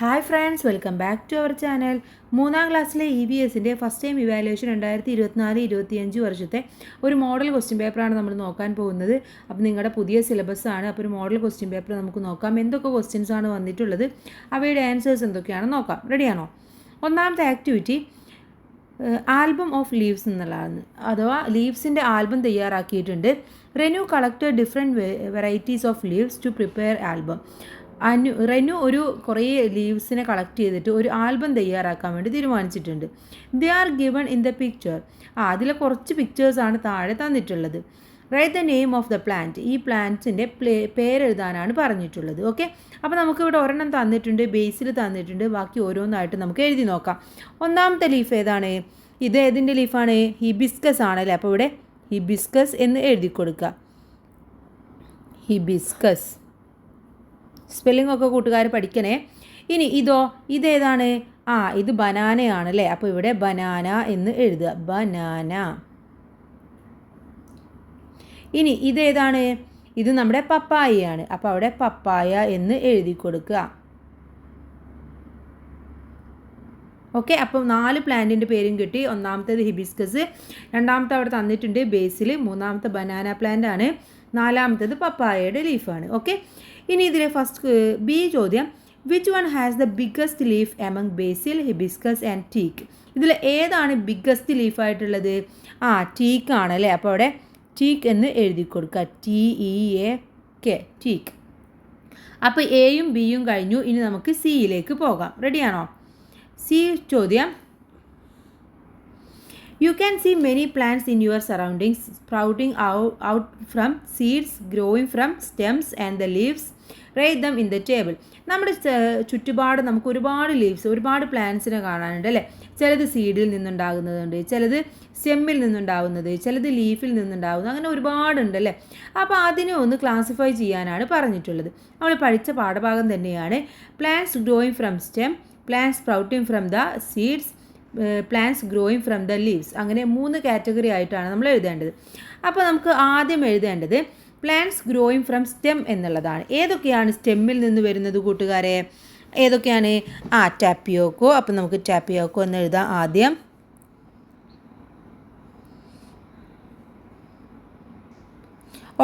Hi friends, welcome back to our channel. 3ാം ക്ലാസ്സിലെ EVSൻ്റെ ഫസ്റ്റ് ടൈം ഇവാലുവേഷൻ 2024-25 വർഷത്തെ ഒരു മോഡൽ ക്വസ്റ്റ്യൻ പേപ്പറാണ് നമ്മൾ നോക്കാൻ പോകുന്നത്. അപ്പോൾ നിങ്ങളുടെ പുതിയ സിലബസ് ആണ്. അപ്പോൾ ഒരു മോഡൽ ക്വസ്റ്റ്യൻ പേപ്പർ നമുക്ക് നോക്കാം. എന്തൊക്കെ ക്വസ്റ്റ്യൻസ് ആണ് വന്നിട്ടുള്ളത്, അവയുടെ ആൻസേഴ്സ് എന്തൊക്കെയാണെന്ന് നോക്കാം. റെഡിയാണോ? ഒന്നാമത്തെ ആക്ടിവിറ്റി ആൽബം ഓഫ് ലീവ്സ് എന്നുള്ളതാണ്, അഥവാ ലീവ്സിൻ്റെ ആൽബം തയ്യാറാക്കിയിട്ടുണ്ട്. Renu collected different varieties of leaves to prepare album. Renu കുറേ ലീവ്സിനെ കളക്ട് ചെയ്തിട്ട് ഒരു ആൽബം തയ്യാറാക്കാൻ വേണ്ടി തീരുമാനിച്ചിട്ടുണ്ട്. They are given in the picture. അതിലെ കുറച്ച് പിക്ചേഴ്സാണ് താഴെ തന്നിട്ടുള്ളത്. Write the name of the plant. ഈ പ്ലാന്റ്സിൻ്റെ പേരെഴുതാനാണ് പറഞ്ഞിട്ടുള്ളത്. ഓക്കെ, അപ്പോൾ നമുക്കിവിടെ ഒരെണ്ണം തന്നിട്ടുണ്ട്, ബേസിൽ തന്നിട്ടുണ്ട്. ബാക്കി ഓരോന്നായിട്ട് നമുക്ക് എഴുതി നോക്കാം. ഒന്നാമത്തെ ലീഫ് ഏതാണ്? ഇത് ഏതിൻ്റെ ലീഫാണ്? ഹിബിസ്കസ് ആണല്ലേ. അപ്പോൾ ഇവിടെ ഹിബിസ്കസ് എന്ന് എഴുതി കൊടുക്കുക. ഹിബിസ്കസ് സ്പെല്ലിംഗ് ഒക്കെ കൂട്ടുകാർ പഠിക്കണേ. ഇനി ഇതേതാണ്? ഇത് ബനാനയാണ് അല്ലേ. അപ്പോൾ ഇവിടെ ബനാന എന്ന് എഴുതുക, ബനാന. ഇനി ഇതേതാണ്? ഇത് നമ്മുടെ പപ്പായയാണ്. അപ്പോൾ അവിടെ പപ്പായ എന്ന് എഴുതി കൊടുക്കുക. ഓക്കെ, അപ്പം 4 പ്ലാന്റിൻ്റെ പേരും കിട്ടി. ഒന്നാമത്തേത് ഹിബിസ്കസ്, രണ്ടാമത്തെ അവിടെ തന്നിട്ടുണ്ട് ബേസിൽ, മൂന്നാമത്തെ ബനാന പ്ലാന്റ് ആണ്, നാലാമത്തേത് പപ്പായയുടെ ലീഫാണ്. ഓക്കെ, ഇനി ഇതിലെ ഫസ്റ്റ് ബി ചോദ്യം, which one has the biggest leaf among basil, hibiscus and teak. ഇതിൽ ഏതാണ് ബിഗ്ഗസ്റ്റ് ലീഫായിട്ടുള്ളത്? ടീക്ക് ആണല്ലേ. അപ്പോൾ അവിടെ ടീക്ക് എന്ന് എഴുതി കൊടുക്കുക, TEAK, ടീക്ക്. അപ്പോൾ എയും ബിയും കഴിഞ്ഞു. ഇനി നമുക്ക് സിയിലേക്ക് പോകാം. റെഡിയാണോ? സി ചോദ്യം, you can see many plants in your surroundings sprouting out from seeds, growing from stems and the leaves. Write them in the table. നമ്മുടെ ചുറ്റുപാട് നമുക്ക് ഒരുപാട് ലീവ്സ്, ഒരുപാട് പ്ലാന്റ്സിനെ കാണാനുണ്ട് അല്ലേ. ചിലത് സീഡിൽ നിന്നുണ്ടാകുന്നതുണ്ട്, ചിലത് സ്റ്റെമ്മിൽ നിന്നുണ്ടാകുന്നത്, ചിലത് ലീഫിൽ നിന്നുണ്ടാകുന്നത്, അങ്ങനെ ഒരുപാടുണ്ട് അല്ലേ. അപ്പോൾ അതിനെ ഒന്ന് ക്ലാസിഫൈ ചെയ്യാനാണ് പറഞ്ഞിട്ടുള്ളത്. നമ്മൾ പഠിച്ച പാഠഭാഗം തന്നെയാണ്. Plants growing from stem, plants sprouting from the seeds, plants growing from the leaves. അങ്ങനെ 3 കാറ്റഗറി ആയിട്ടാണ് നമ്മൾ എഴുതേണ്ടത്. അപ്പോൾ നമുക്ക് ആദ്യം എഴുതേണ്ടത് പ്ലാന്റ്സ് ഗ്രോയിങ് ഫ്രം സ്റ്റെം എന്നുള്ളതാണ്. ഏതൊക്കെയാണ് സ്റ്റെമ്മിൽ നിന്ന് വരുന്നത് കൂട്ടുകാരെ? ഏതൊക്കെയാണ്? ടാപ്പിയോക്കോ. അപ്പോൾ നമുക്ക് ടാപ്പിയോക്കോ എന്ന് എഴുതാം ആദ്യം.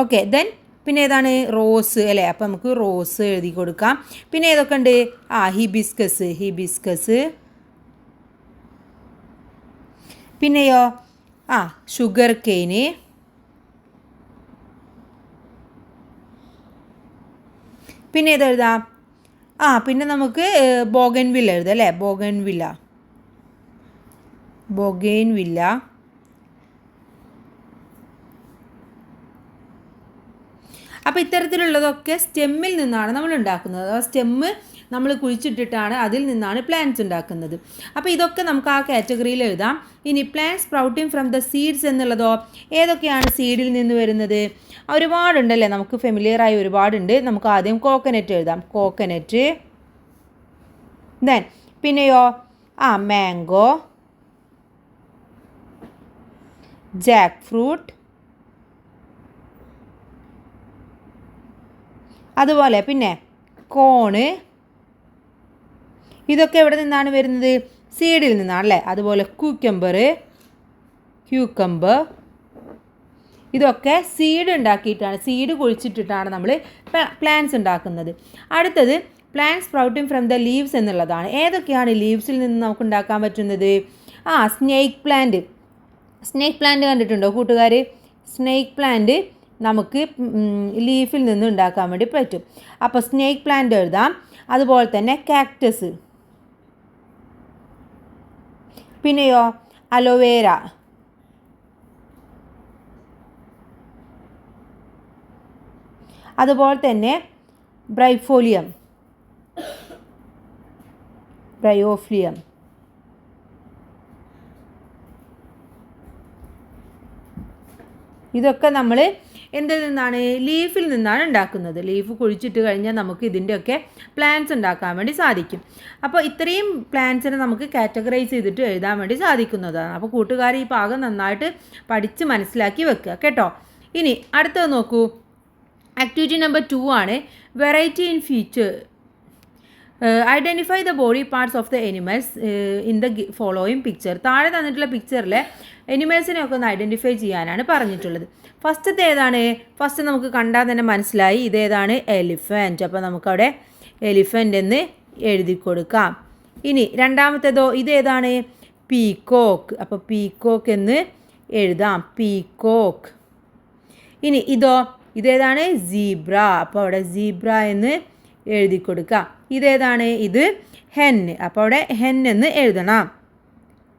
ഓക്കെ, ദെൻ പിന്നെ ഏതാണ്? റോസ് അല്ലേ. അപ്പോൾ നമുക്ക് റോസ് എഴുതി കൊടുക്കാം. പിന്നെ ഏതൊക്കെ ഉണ്ട്? Hibiscus, hibiscus. പിന്നെയോ ഷുഗർ കെയിന്. പിന്നെ ഏതെഴുതാം? പിന്നെ നമുക്ക് ബോഗൻവില്ല എഴുതാം അല്ലേ. Bougainvillea, bougainvillea. അപ്പോൾ ഇത്തരത്തിലുള്ളതൊക്കെ സ്റ്റെമ്മിൽ നിന്നാണ് നമ്മൾ ഉണ്ടാക്കുന്നത്. ആ സ്റ്റെമ്മ് നമ്മൾ കുഴിച്ചിട്ടിട്ടാണ് അതിൽ നിന്നാണ് പ്ലാന്റ്സ് ഉണ്ടാക്കുന്നത്. അപ്പോൾ ഇതൊക്കെ നമുക്ക് ആ കാറ്റഗറിയിൽ എഴുതാം. ഇനി plants sprouting from the seeds എന്നുള്ളതോ? ഏതൊക്കെയാണ് സീഡിൽ നിന്ന് വരുന്നത്? ഒരുപാടുണ്ടല്ലേ, നമുക്ക് ഫെമിലിയറായി ഒരുപാടുണ്ട്. നമുക്ക് ആദ്യം കോക്കനറ്റ് എഴുതാം, കോക്കനറ്റ്. ദെൻ പിന്നെയോ മാംഗോ, ജാക്ക് ഫ്രൂട്ട്, അതുപോലെ പിന്നെ കോണ്. ഇതൊക്കെ എവിടെ നിന്നാണ് വരുന്നത്? സീഡിൽ നിന്നാണല്ലേ. അതുപോലെ ക്യൂക്കമ്പർ, ഇതൊക്കെ സീഡ് ഉണ്ടാക്കിയിട്ടാണ്, സീഡ് കുഴിച്ചിട്ടിട്ടാണ് നമ്മൾ പ്ലാന്റ്സ് ഉണ്ടാക്കുന്നത്. അടുത്തത് plants sprouting from the leaves എന്നുള്ളതാണ്. ഏതൊക്കെയാണ് ലീവ്സിൽ നിന്ന് നമുക്ക് ഉണ്ടാക്കാൻ പറ്റുന്നത്? Snake plant. സ്നേക്ക് പ്ലാന്റ് കണ്ടിട്ടുണ്ടോ കൂട്ടുകാർ? സ്നേക്ക് പ്ലാന്റ് നമുക്ക് ലീഫിൽ നിന്ന് ഉണ്ടാക്കാൻ വേണ്ടി പറ്റും. അപ്പോൾ സ്നേക്ക് പ്ലാന്റ് എഴുതാം. അതുപോലെ തന്നെ കാക്ടസ്, പിന്നെയോ അലോവേര, അതുപോലെ തന്നെ ബ്രയോഫ്ലിയം, ഇതൊക്കെ നമ്മൾ എന്തിൽ നിന്നാണ്? ലീഫിൽ നിന്നാണ് ഉണ്ടാക്കുന്നത്. ലീഫ് കുഴിച്ചിട്ട് കഴിഞ്ഞാൽ നമുക്ക് ഇതിൻ്റെയൊക്കെ പ്ലാന്റ്സ് ഉണ്ടാക്കാൻ വേണ്ടി സാധിക്കും. അപ്പോൾ ഇത്രയും പ്ലാന്റ്സിനെ നമുക്ക് കാറ്റഗറൈസ് ചെയ്തിട്ട് എഴുതാൻ വേണ്ടി സാധിക്കുന്നതാണ്. അപ്പോൾ കൂട്ടുകാർ ഈ ഭാഗം നന്നായിട്ട് പഠിച്ച് മനസ്സിലാക്കി വെക്കുക കേട്ടോ. ഇനി അടുത്തത് നോക്കൂ, ആക്ടിവിറ്റി നമ്പർ 2 ആണ്. Variety in feature. Identify the body parts of the animals in the following picture. താഴെ തന്നിട്ടുള്ള പിക്ചറിലെ എനിമൽസിനെ ഒക്കെ ഒന്ന് ഐഡൻറ്റിഫൈ ചെയ്യാനാണ് പറഞ്ഞിട്ടുള്ളത്. ഫസ്റ്റത്തെ ഏതാണ്? ഫസ്റ്റ് നമുക്ക് കണ്ടാൽ തന്നെ മനസ്സിലായി ഇതേതാണ് എലിഫൻറ്റ്. അപ്പോൾ നമുക്കവിടെ എലിഫൻ്റ് എന്ന് എഴുതി കൊടുക്കാം. ഇനി രണ്ടാമത്തേതോ ഇതേതാണ്? പീക്കോക്ക്. അപ്പോൾ പീക്കോക്ക് എന്ന് എഴുതാം, പീക്കോക്ക്. ഇനി ഇതേതാണ്? സീബ്ര. അപ്പോൾ അവിടെ സീബ്ര എന്ന് എഴുതി കൊടുക്കാം. ഇതേതാണ്? ഇത് ഹെൻ. അപ്പോൾ അവിടെ ഹെൻ എന്ന് എഴുതണം,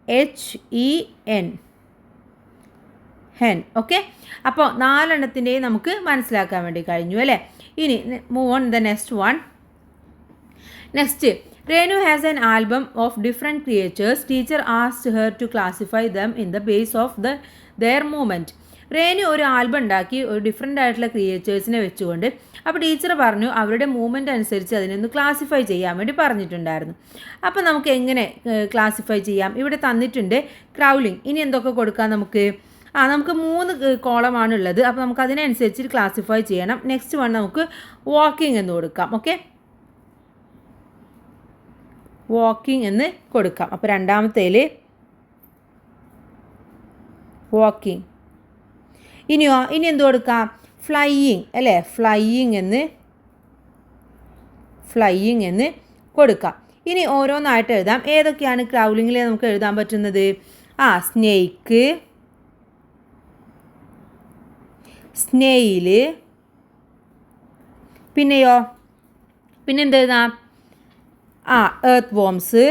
HEN, ഹെൻ. ഓക്കെ, അപ്പോൾ 4 നമുക്ക് മനസ്സിലാക്കാൻ വേണ്ടി കഴിഞ്ഞു അല്ലേ. ഇനി move on the next one. Next, Renu has an album of different creatures. Teacher asked her to classify them in the base of their movement. Renu ഒരു ആൽബം ഉണ്ടാക്കി ഒരു ഡിഫറെൻ്റ് ആയിട്ടുള്ള ക്രിയേച്ചേഴ്സിനെ വെച്ചുകൊണ്ട്. അപ്പോൾ ടീച്ചർ പറഞ്ഞു അവരുടെ മൂവ്മെൻറ്റ് അനുസരിച്ച് അതിനൊന്ന് ക്ലാസിഫൈ ചെയ്യാൻ വേണ്ടി പറഞ്ഞിട്ടുണ്ടായിരുന്നു. അപ്പോൾ നമുക്ക് എങ്ങനെ ക്ലാസിഫൈ ചെയ്യാം? ഇവിടെ തന്നിട്ടുണ്ട് ക്രൗലിംഗ്. ഇനി എന്തൊക്കെ കൊടുക്കാം നമുക്ക്? നമുക്ക് 3 കോളമാണുള്ളത്. അപ്പോൾ നമുക്ക് അതിനനുസരിച്ച് ക്ലാസിഫൈ ചെയ്യണം. നെക്സ്റ്റ് വൺ നമുക്ക് വാക്കിംഗ് എന്ന് കൊടുക്കാം. ഓക്കെ, വാക്കിംഗ് എന്ന് കൊടുക്കാം. അപ്പോൾ രണ്ടാമത്തേൽ വാക്കിംഗ്. ഇനി എന്ത് കൊടുക്കാം? ഫ്ലൈയിങ് അല്ലേ, ഫ്ലൈയിങ് എന്ന് കൊടുക്കാം. ഇനി ഓരോന്നായിട്ട് എഴുതാം. ഏതൊക്കെയാണ് ക്രൗലിങ്ങിൽ നമുക്ക് എഴുതാൻ പറ്റുന്നത്? സ്നേക്ക്, സ്നെയില്, പിന്നെന്ത് എഴുതാം? എർത്ത് വോംസ്,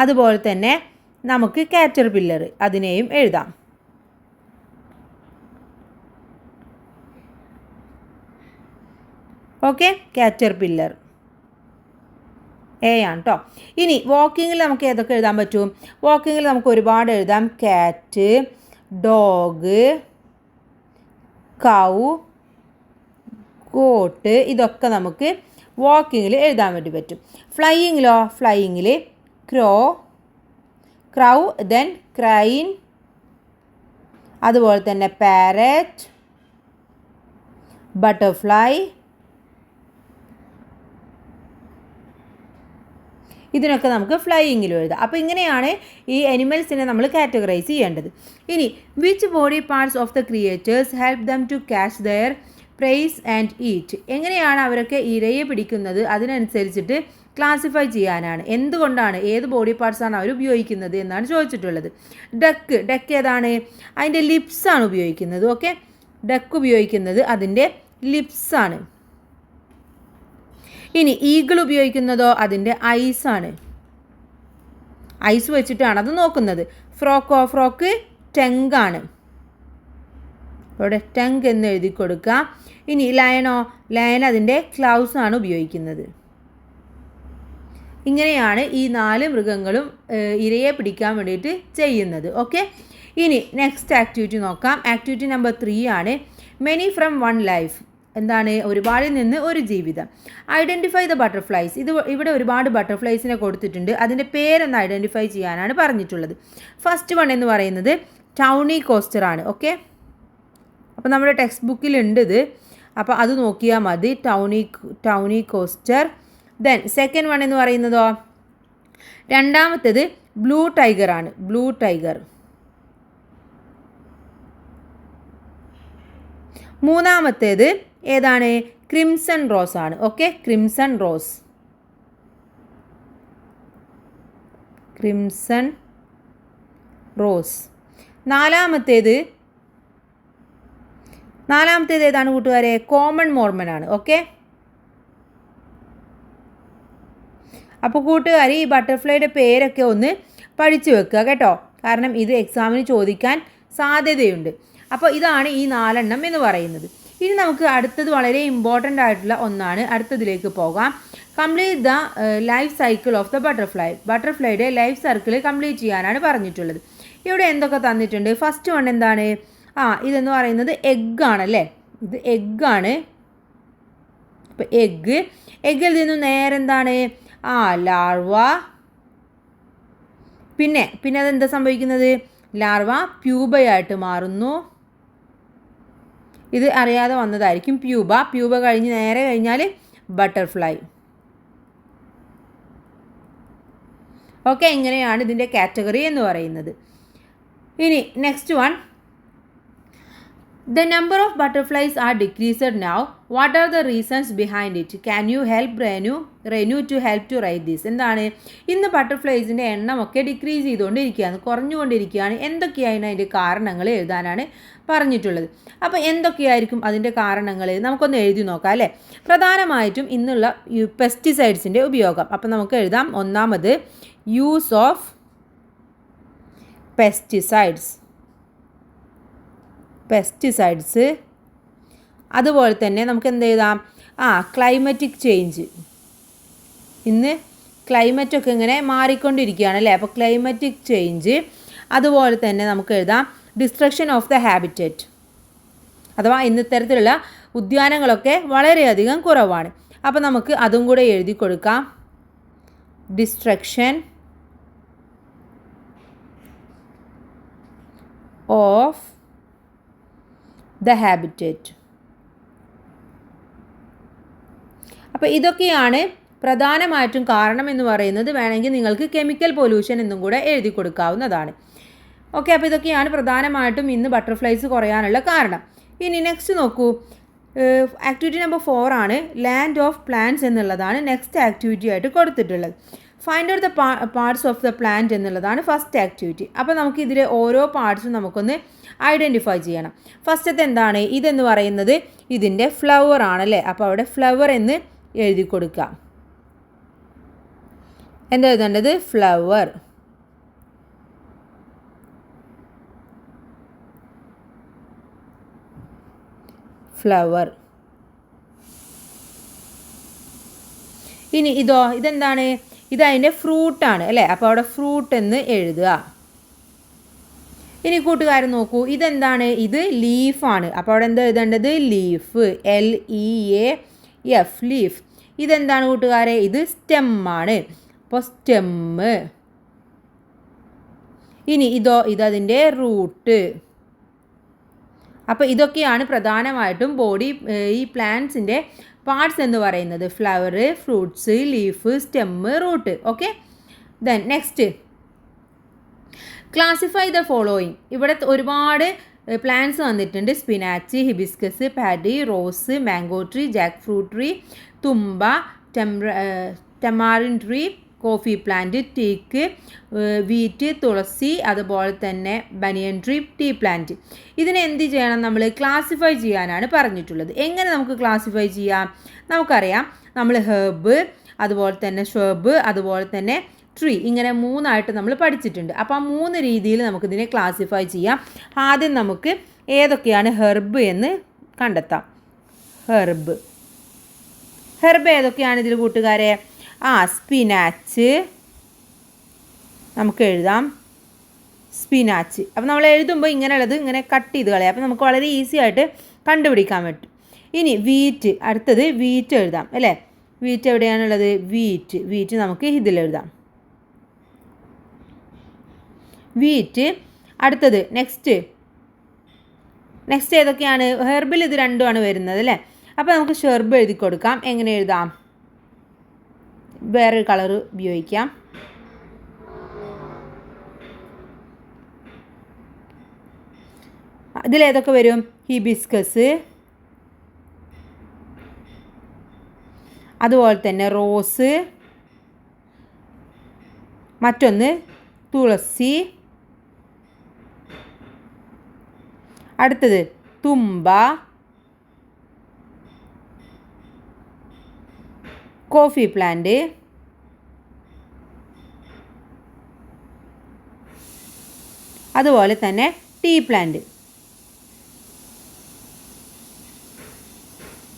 അതുപോലെ തന്നെ നമുക്ക് കാറ്റർപില്ലർ, അതിനെയും എഴുതാം. ഓക്കെ, കാറ്റർപില്ലർ ആണ് കേട്ടോ. ഇനി വാക്കിങ്ങിൽ നമുക്ക് ഏതൊക്കെ എഴുതാൻ പറ്റും? വാക്കിങ്ങിൽ നമുക്ക് ഒരുപാട് എഴുതാം. കാറ്റ്, ഡോഗ്, കൗ, ഗോട്ട്, ഇതൊക്കെ നമുക്ക് വാക്കിങ്ങിൽ എഴുതാൻ വേണ്ടി പറ്റും. ഫ്ലൈയിങ്ങിൽ ക്രൗ, ദെൻ ക്രൈൻ, അതുപോലെ തന്നെ പാരറ്റ്, ബട്ടർഫ്ലൈ, ഇതിനൊക്കെ നമുക്ക് ഫ്ലൈയിങ്ങിലും എഴുതാം. അപ്പോൾ ഇങ്ങനെയാണ് ഈ അനിമൽസിനെ നമ്മൾ കാറ്റഗറൈസ് ചെയ്യേണ്ടത്. ഇനി which body parts of the creatures help them to catch their prey and eat. എങ്ങനെയാണ് അവരൊക്കെ ഇരയെ പിടിക്കുന്നത്? അതിനനുസരിച്ചിട്ട് ക്ലാസിഫൈ ചെയ്യാനാണ്. എന്തുകൊണ്ടാണ്, ഏത് ബോഡി പാർട്സാണ് അവർ ഉപയോഗിക്കുന്നത് എന്നാണ് ചോദിച്ചിട്ടുള്ളത്. ഡക്ക് ഏതാണ്? അതിൻ്റെ ലിപ്സാണ് ഉപയോഗിക്കുന്നത്. ഓക്കെ, ഡക്ക് ഉപയോഗിക്കുന്നത് അതിൻ്റെ ലിപ്സാണ്. ഇനി ഈഗിൾ ഉപയോഗിക്കുന്നതോ അതിൻ്റെ ഐസാണ്. ഐസ് വെച്ചിട്ടാണ് അത് നോക്കുന്നത്. ഫ്രോക്ക് ടങ്കാണ്. ഇവിടെ ടങ് എന്ന് എഴുതി കൊടുക്കുക. ഇനി ലയൻ അതിൻ്റെ ക്ലൗസ് ആണ് ഉപയോഗിക്കുന്നത്. ഇങ്ങനെയാണ് ഈ 4 മൃഗങ്ങളും ഇരയെ പിടിക്കാൻ വേണ്ടിയിട്ട് ചെയ്യുന്നത്. ഓക്കെ, ഇനി നെക്സ്റ്റ് ആക്ടിവിറ്റി നോക്കാം. ആക്ടിവിറ്റി നമ്പർ 3 ആണ്. Many from one life. എന്താണ്? ഒരുപാടിൽ നിന്ന് ഒരു ജീവിതം. Identify the butterflies. ഇവിടെ ഒരുപാട് ബട്ടർഫ്ലൈസിനെ കൊടുത്തിട്ടുണ്ട്. അതിൻ്റെ പേരൊന്ന് ഐഡൻറ്റിഫൈ ചെയ്യാനാണ് പറഞ്ഞിട്ടുള്ളത്. ഫസ്റ്റ് വൺ എന്ന് പറയുന്നത് ടൗണി കോസ്റ്റർ ആണ്. ഓക്കെ, അപ്പോൾ നമ്മുടെ ടെക്സ്റ്റ് ബുക്കിലുണ്ട് ഇത്. അപ്പോൾ അത് നോക്കിയാൽ മതി. ടൗണി കോസ്റ്റർ. ദെൻ സെക്കൻഡ് വൺ എന്ന് പറയുന്നതോ, രണ്ടാമത്തേത് ബ്ലൂ ടൈഗർ ആണ്. Blue tiger. മൂന്നാമത്തേത് ഏതാണ്? ക്രിംസൺ റോസ് ആണ്. Okay, crimson rose. നാലാമത്തേത് ഏതാണ് കൂട്ടുകാരെ? കോമൺ മോർമൺ ആണ്. ഓക്കെ, അപ്പോൾ കൂട്ടുകാർ ഈ ബട്ടർഫ്ലൈയുടെ പേരൊക്കെ ഒന്ന് പഠിച്ചു വെക്കുക കേട്ടോ, കാരണം ഇത് എക്സാമിന് ചോദിക്കാൻ സാധ്യതയുണ്ട്. അപ്പോൾ ഇതാണ് ഈ 4 എന്ന് പറയുന്നത്. ഇനി നമുക്ക് അടുത്തത് വളരെ ഇമ്പോർട്ടൻ്റ് ആയിട്ടുള്ള ഒന്നാണ്. അടുത്തതിലേക്ക് പോകാം. Complete the life cycle of the butterfly. ബട്ടർഫ്ലൈയുടെ ലൈഫ് സർക്കിൾ കംപ്ലീറ്റ് ചെയ്യാനാണ് പറഞ്ഞിട്ടുള്ളത്. ഇവിടെ എന്തൊക്കെ തന്നിട്ടുണ്ട്? ഫസ്റ്റ് വൺ എന്താണ്? ഇതെന്ന് പറയുന്നത് എഗ്ഗാണല്ലേ. ഇത് എഗ്ഗാണ്. അപ്പോൾ എഗ്ഗിൽ നിന്ന് നേരെ എന്താണ്? ലാർവ. പിന്നെ അതെന്താ സംഭവിക്കുന്നത്? ലാർവ പ്യൂബയായിട്ട് മാറുന്നു. ഇത് അറിയാതെ വന്നതായിരിക്കും. പ്യൂബ കഴിഞ്ഞ് നേരെ കഴിഞ്ഞാൽ ബട്ടർഫ്ലൈ. ഓക്കെ, ഇങ്ങനെയാണ് ഇതിൻ്റെ കാറ്റഗറി എന്ന് പറയുന്നത്. ഇനി next one, the number of butterflies are decreased now. What are the reasons behind it? Can you help Renu to help to write this? എന്താണ്, ഇന്ന് ബട്ടർഫ്ലൈസിൻ്റെ എണ്ണമൊക്കെ ഡിക്രീസ് ചെയ്തുകൊണ്ടിരിക്കുകയാണ്, കുറഞ്ഞുകൊണ്ടിരിക്കുകയാണ്. എന്തൊക്കെയാണ് അതിൻ്റെ കാരണങ്ങൾ എഴുതാനാണ് പറഞ്ഞിട്ടുള്ളത്. അപ്പോൾ എന്തൊക്കെയായിരിക്കും അതിൻ്റെ കാരണങ്ങൾ നമുക്കൊന്ന് എഴുതി നോക്കാം അല്ലേ. പ്രധാനമായിട്ടും ഇന്നുള്ള പെസ്റ്റിസൈഡ്സിൻ്റെ ഉപയോഗം. അപ്പോൾ നമുക്ക് എഴുതാം. ഒന്നാമത് യൂസ് ഓഫ് പെസ്റ്റിസൈഡ്സ്. അതുപോലെ തന്നെ നമുക്ക് എന്ത് എഴുതാം, ക്ലൈമറ്റിക് ചേഞ്ച്. ഇന്ന് ക്ലൈമറ്റൊക്കെ ഇങ്ങനെ മാറിക്കൊണ്ടിരിക്കുകയാണ് അല്ലേ. അപ്പോൾ ക്ലൈമറ്റിക് ചേഞ്ച്. അതുപോലെ തന്നെ നമുക്ക് എഴുതാം ഡിസ്ട്രക്ഷൻ ഓഫ് ദ ഹാബിറ്ററ്റ്, അഥവാ ഇന്നത്തരത്തിലുള്ള ഉദ്യാനങ്ങളൊക്കെ വളരെയധികം കുറവാണ്. അപ്പോൾ നമുക്ക് അതും കൂടെ എഴുതി കൊടുക്കാം. Destruction of the habitat. അപ്പോൾ ഇതൊക്കെയാണ് പ്രധാനമായിട്ടും കാരണം എന്ന് പറയുന്നത്. വേണമെങ്കിൽ നിങ്ങൾക്ക് കെമിക്കൽ പൊല്യൂഷൻ എന്നും കൂടെ എഴുതി കൊടുക്കാവുന്നതാണ്. ഓക്കെ, അപ്പോൾ ഇതൊക്കെയാണ് പ്രധാനമായിട്ടും ഇന്ന് ബട്ടർഫ്ലൈസ് കുറയാനുള്ള കാരണം. ഇനി നെക്സ്റ്റ് നോക്കൂ, ആക്ടിവിറ്റി നമ്പർ 4 ആണ്. ലാൻഡ് ഓഫ് പ്ലാന്റ്സ് എന്നുള്ളതാണ് നെക്സ്റ്റ് ആക്ടിവിറ്റി ആയിട്ട് കൊടുത്തിട്ടുള്ളത്. Find out the parts of the plant എന്നുള്ളതാണ് ഫസ്റ്റ് ആക്ടിവിറ്റി. അപ്പോൾ നമുക്ക് ഇതിലെ ഓരോ പാർട്സും നമുക്കൊന്ന് ഐഡൻറ്റിഫൈ ചെയ്യണം. ഫസ്റ്റത്തെ എന്താണ്, ഇതെന്ന് പറയുന്നത് ഇതിൻ്റെ ഫ്ലവർ ആണല്ലേ. അപ്പോൾ അവിടെ ഫ്ലവർ എന്ന് എഴുതി കൊടുക്കാം. എന്താ എഴുതേണ്ടത്, ഫ്ലവർ. ഇനി ഇതെന്താണ്, ഇതതിൻ്റെ ഫ്രൂട്ടാണ് അല്ലേ. അപ്പോൾ അവിടെ ഫ്രൂട്ട് എന്ന് എഴുതുക. ഇനി കൂട്ടുകാരൻ നോക്കൂ, ഇതെന്താണ്, ഇത് ലീഫാണ്. അപ്പോൾ അവിടെ എന്താ എഴുതേണ്ടത്, ലീഫ്, LEAF, ലീഫ്. ഇതെന്താണ് കൂട്ടുകാരെ, ഇത് സ്റ്റെമ്മാണ്. അപ്പോൾ സ്റ്റെമ്മ്. ഇനി ഇതതിൻ്റെ റൂട്ട്. അപ്പോൾ ഇതൊക്കെയാണ് പ്രധാനമായിട്ടും ഈ പ്ലാന്റ്സിൻ്റെ പാർട്സ് എന്ന് പറയുന്നത്. Flower, fruits, leaf, stem, root. Okay, then next classify the following. ഇവിടെ ഒരുപാട് പ്ലാന്റ്സ് വന്നിട്ടുണ്ട്. Spinach, hibiscus, paddy, rose, mango tree, jackfruit tree, thumba, tamarind tree, coffee plant, teak, wheat, tulsi, അതുപോലെ തന്നെ ബനിയൻ ട്രീ, ടീ പ്ലാന്റ്. ഇതിനെ എന്ത് ചെയ്യണം, നമ്മൾ ക്ലാസിഫൈ ചെയ്യാനാണ് പറഞ്ഞിട്ടുള്ളത്. എങ്ങനെ നമുക്ക് ക്ലാസിഫൈ ചെയ്യാം, നമുക്കറിയാം. നമ്മൾ ഹെർബ്, അതുപോലെ തന്നെ ഷ്രബ്, അതുപോലെ തന്നെ ട്രീ, ഇങ്ങനെ 3ആയിട്ട് നമ്മൾ പഠിച്ചിട്ടുണ്ട്. അപ്പോൾ ആ 3 രീതിയിൽ നമുക്കിതിനെ ക്ലാസിഫൈ ചെയ്യാം. ആദ്യം നമുക്ക് ഏതൊക്കെയാണ് ഹെർബ് എന്ന് കണ്ടെത്താം. ഹെർബ് ഏതൊക്കെയാണ് ഇതിൽ കൂട്ടുകാരെ, സ്പിനാച്ച് നമുക്ക് എഴുതാം. സ്പിനാച്ച്. അപ്പോൾ നമ്മൾ എഴുതുമ്പോൾ ഇങ്ങനെയുള്ളത് ഇങ്ങനെ കട്ട് ചെയ്ത് കളയാം. അപ്പോൾ നമുക്ക് വളരെ ഈസി ആയിട്ട് കണ്ടുപിടിക്കാൻ പറ്റും. ഇനി വീറ്റ്, അടുത്തത് വീറ്റ് എഴുതാം അല്ലേ. വീറ്റ് എവിടെയാണുള്ളത്, വീറ്റ് നമുക്ക് ഇതിലെഴുതാം. വീറ്റ്. അടുത്തത് നെക്സ്റ്റ് ഏതൊക്കെയാണ്, ഹെർബിൽ ഇത് രണ്ടുമാണ് വരുന്നത് അല്ലേ. അപ്പോൾ നമുക്ക് ഷെർബ് എഴുതി കൊടുക്കാം. എങ്ങനെ എഴുതാം, വേറൊരു കളർ ഉപയോഗിക്കാം. ഇതിലേതൊക്കെ വരും, ഹിബിസ്കസ്, അതുപോലെ തന്നെ റോസ്, മറ്റൊന്ന് തുളസി, അടുത്തത് തുമ്പ, കോഫി പ്ലാന്റ്, അതുപോലെ തന്നെ ടീ പ്ലാന്റ്.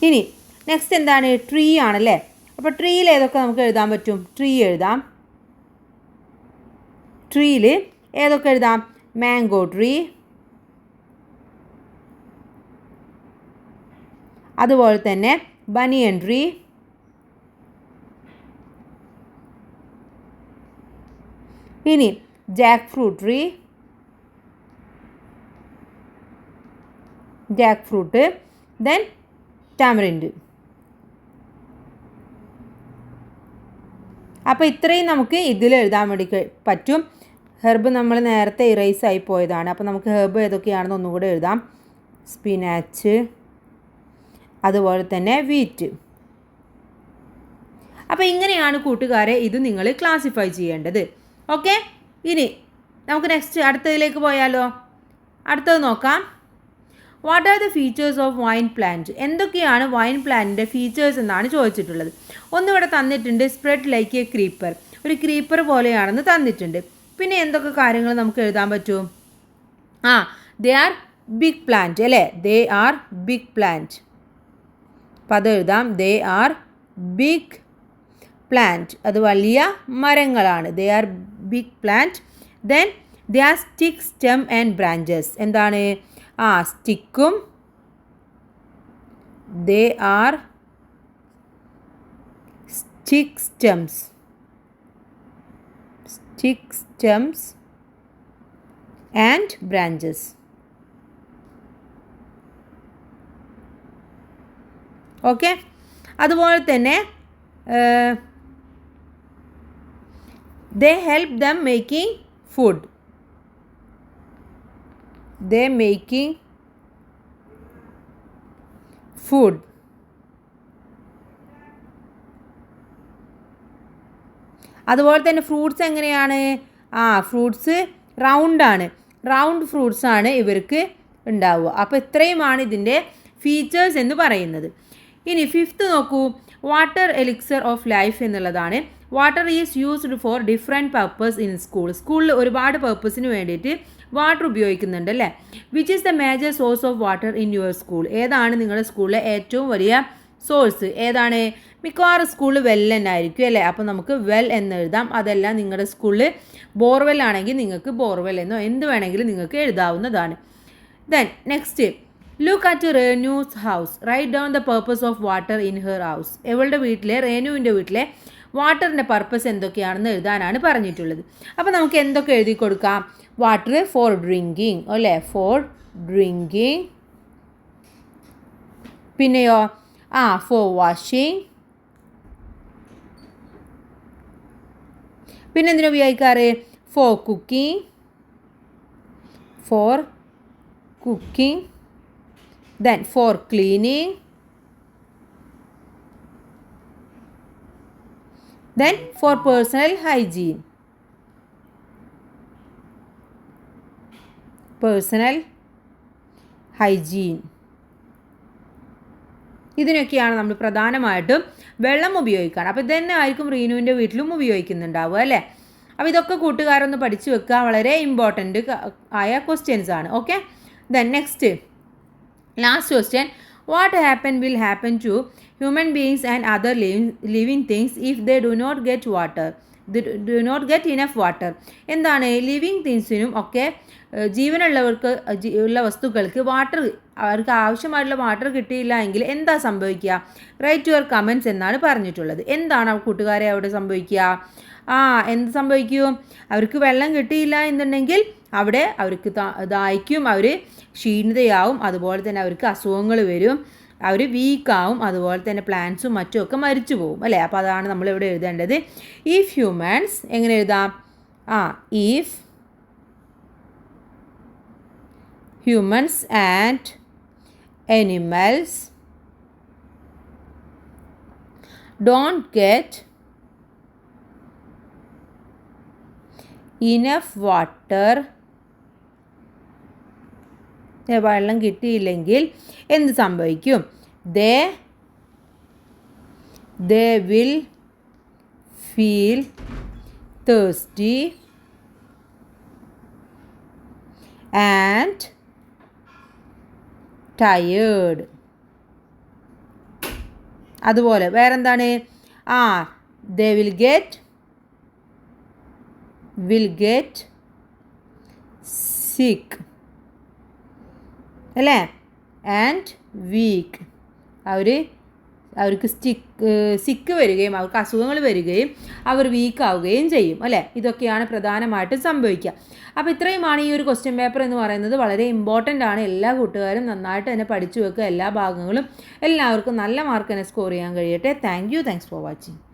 ഇനി നെക്സ്റ്റ് എന്താണ്, ട്രീ ആണല്ലേ. അപ്പോൾ ട്രീയിൽ ഏതൊക്കെ നമുക്ക് എഴുതാൻ പറ്റും, ട്രീ എഴുതാം. ട്രീയിൽ ഏതൊക്കെ എഴുതാം, മാംഗോ ട്രീ, അതുപോലെ തന്നെ ബനിയൻ ട്രീ, ഇനി Jack fruit tree, Jack fruit, then tamarind. അപ്പോൾ ഇത്രയും നമുക്ക് ഇതിൽ എഴുതാൻ വേണ്ടി പറ്റും. ഹെർബ് നമ്മൾ നേരത്തെ ഇറേസ് ആയി പോയതാണ്. അപ്പോൾ നമുക്ക് ഹെർബ് ഏതൊക്കെയാണെന്ന് ഒന്നുകൂടെ എഴുതാം. സ്പിനാച്ച്, അതുപോലെ തന്നെ വീറ്റ്. അപ്പോൾ ഇങ്ങനെയാണ് കൂട്ടുകാരെ ഇത് നിങ്ങൾ ക്ലാസിഫൈ ചെയ്യേണ്ടത്. ഓക്കെ, ഇനി നമുക്ക് നെക്സ്റ്റ് അടുത്തതിലേക്ക് പോയാലോ. അടുത്തത് നോക്കാം. What are the features of wine plant? എന്തൊക്കെയാണ് വൈൻ പ്ലാന്റിൻ്റെ ഫീച്ചേഴ്സ് എന്നാണ് ചോദിച്ചിട്ടുള്ളത്. ഒന്നിവിടെ തന്നിട്ടുണ്ട്, സ്പ്രെഡ് ലൈക്ക് എ ക്രീപ്പർ, ഒരു ക്രീപ്പർ പോലെയാണെന്ന് തന്നിട്ടുണ്ട്. പിന്നെ എന്തൊക്കെ കാര്യങ്ങൾ നമുക്ക് എഴുതാൻ പറ്റും? ദേ ആർ ബിഗ് പ്ലാന്റ് അല്ലേ, ദേ ആർ ബിഗ് പ്ലാന്റ്. അപ്പം അത് എഴുതാം, ദേ ആർ ബിഗ് പ്ലാന്റ്, അത് വലിയ മരങ്ങളാണ്. They are big plant. Then they are stick, stem and branches. എന്താണ്? സ്റ്റിക്കും, they are stick stems, stick stems and branches. Okay, അതുപോലെ തന്നെ they help them making food, they making food. അതുപോലെ തന്നെ fruits എങ്ങനെയാണ്? ഫ്രൂട്ട്സ് റൗണ്ടാണ്, റൗണ്ട് ഫ്രൂട്ട്സ് ആണ് ഇവർക്ക് ഉണ്ടാവുക. അപ്പോൾ ഇത്രയുമാണ് ഇതിൻ്റെ ഫീച്ചേഴ്സ് എന്ന് പറയുന്നത്. ഇനി ഫിഫ്ത്ത് നോക്കൂ, വാട്ടർ എലിക്സർ ഓഫ് ലൈഫ് എന്നുള്ളതാണ്. Water is used for different purpose in school. സ്കൂളിൽ ഒരുപാട് പർപ്പസിന് വേണ്ടിയിട്ട് വാട്ടർ ഉപയോഗിക്കുന്നുണ്ട് അല്ലേ. Which is the major source of water in your school? ഏതാണ് നിങ്ങളുടെ സ്കൂളിലെ ഏറ്റവും വലിയ സോഴ്സ്? ഏതാണ്? മിക്കവാറും സ്കൂളിൽ വെൽ എന്നായിരിക്കും അല്ലേ. അപ്പോൾ നമുക്ക് വെൽ എന്ന് എഴുതാം. അതല്ല നിങ്ങളുടെ സ്കൂളിൽ ബോർവെൽ ആണെങ്കിൽ നിങ്ങൾക്ക് ബോർവെൽ എന്നോ എന്ത് വേണമെങ്കിലും നിങ്ങൾക്ക് എഴുതാവുന്നതാണ്. Then next, look at Renu's house, write down the purpose of water in her house. ഇവളുടെ വീട്ടിലെ, റേനുവിൻ്റെ വീട്ടിലെ വാട്ടറിൻ്റെ പർപ്പസ് എന്തൊക്കെയാണെന്ന് എഴുതാനാണ് പറഞ്ഞിട്ടുള്ളത്. അപ്പോൾ നമുക്ക് എന്തൊക്കെ എഴുതി കൊടുക്കാം? വാട്ടർ ഫോർ ഡ്രിങ്കിങ് അല്ലേ, ഫോർ ഡ്രിങ്കിങ്. പിന്നെയോ ഫോർ വാഷിങ്. പിന്നെ എന്തിനാ ഉപയോഗിക്കാറ്? Four cooking, four cooking. Then four cleaning. Then for personal hygiene, personal hygiene. ഇതിനൊക്കെയാണ് നമ്മൾ പ്രധാനമായിട്ടും വെള്ളം ഉപയോഗിക്കുകയാണ്. അപ്പോൾ ഇതന്നെ ആയിരിക്കും റീനുവിൻ്റെ വീട്ടിലും ഉപയോഗിക്കുന്നുണ്ടാവുക അല്ലേ. അപ്പോൾ ഇതൊക്കെ കൂട്ടുകാരൊന്ന് പഠിച്ചു വെക്കുക, വളരെ ഇമ്പോർട്ടൻ്റ് ആയ ക്വസ്റ്റ്യൻസ് ആണ്. Okay, then next last question, what will happen to human beings and other living things if they do not get water? They do not get enough water. എന്താണ്? ലിവിങ് തിങ്സിനും ഒക്കെ ജീവനുള്ളവർക്ക് ഉള്ള വസ്തുക്കൾക്ക് വാട്ടർ, അവർക്ക് ആവശ്യമായിട്ടുള്ള water കിട്ടിയില്ല എങ്കിൽ എന്താ സംഭവിക്കുക? റൈറ്റ് യുവർ കമൻറ്റ്സ് എന്നാണ് പറഞ്ഞിട്ടുള്ളത്. എന്താണ് കൂട്ടുകാരെ അവിടെ സംഭവിക്കുക? എന്ത് സംഭവിക്കും? അവർക്ക് വെള്ളം കിട്ടിയില്ല എന്നുണ്ടെങ്കിൽ അവിടെ അവർക്ക് ദാഹിക്കും, അവർ ക്ഷീണിതയാവും, അതുപോലെ തന്നെ അവർക്ക് അസുഖങ്ങൾ വരും, അവർ വീക്കാവും, അതുപോലെ തന്നെ പ്ലാന്റ്സും മറ്റുമൊക്കെ മരിച്ചു പോകും അല്ലേ. അപ്പോൾ അതാണ് നമ്മളിവിടെ എഴുതേണ്ടത്. ഇഫ് ഹ്യൂമൻസ്, എങ്ങനെ എഴുതാം? If humans and animals don't get enough water, വെള്ളം കിട്ടിയില്ലെങ്കിൽ എന്ത് സംഭവിക്കും? they will feel thirsty and tired. അതുപോലെ വേറെന്താണ്? they will get sick അല്ലേ, ആൻഡ് വീക്ക്, അവർ അവർക്ക് സിക്ക് വരികയും അവർക്ക് അസുഖങ്ങൾ വരികയും അവർ വീക്കാവുകയും ചെയ്യും അല്ലേ. ഇതൊക്കെയാണ് പ്രധാനമായിട്ടും സംഭവിക്കുക. അപ്പോൾ ഇത്രയുമാണ് ഈ ഒരു ക്വസ്റ്റ്യൻ പേപ്പർ എന്ന് പറയുന്നത്. വളരെ ഇമ്പോർട്ടൻ്റ് ആണ്. എല്ലാ കൂട്ടുകാരും നന്നായിട്ട് തന്നെ പഠിച്ചു വെക്കുക. എല്ലാ ഭാഗങ്ങളും എല്ലാവർക്കും നല്ല മാർക്ക് തന്നെ സ്കോർ ചെയ്യാൻ കഴിയട്ടെ. Thanks for watching.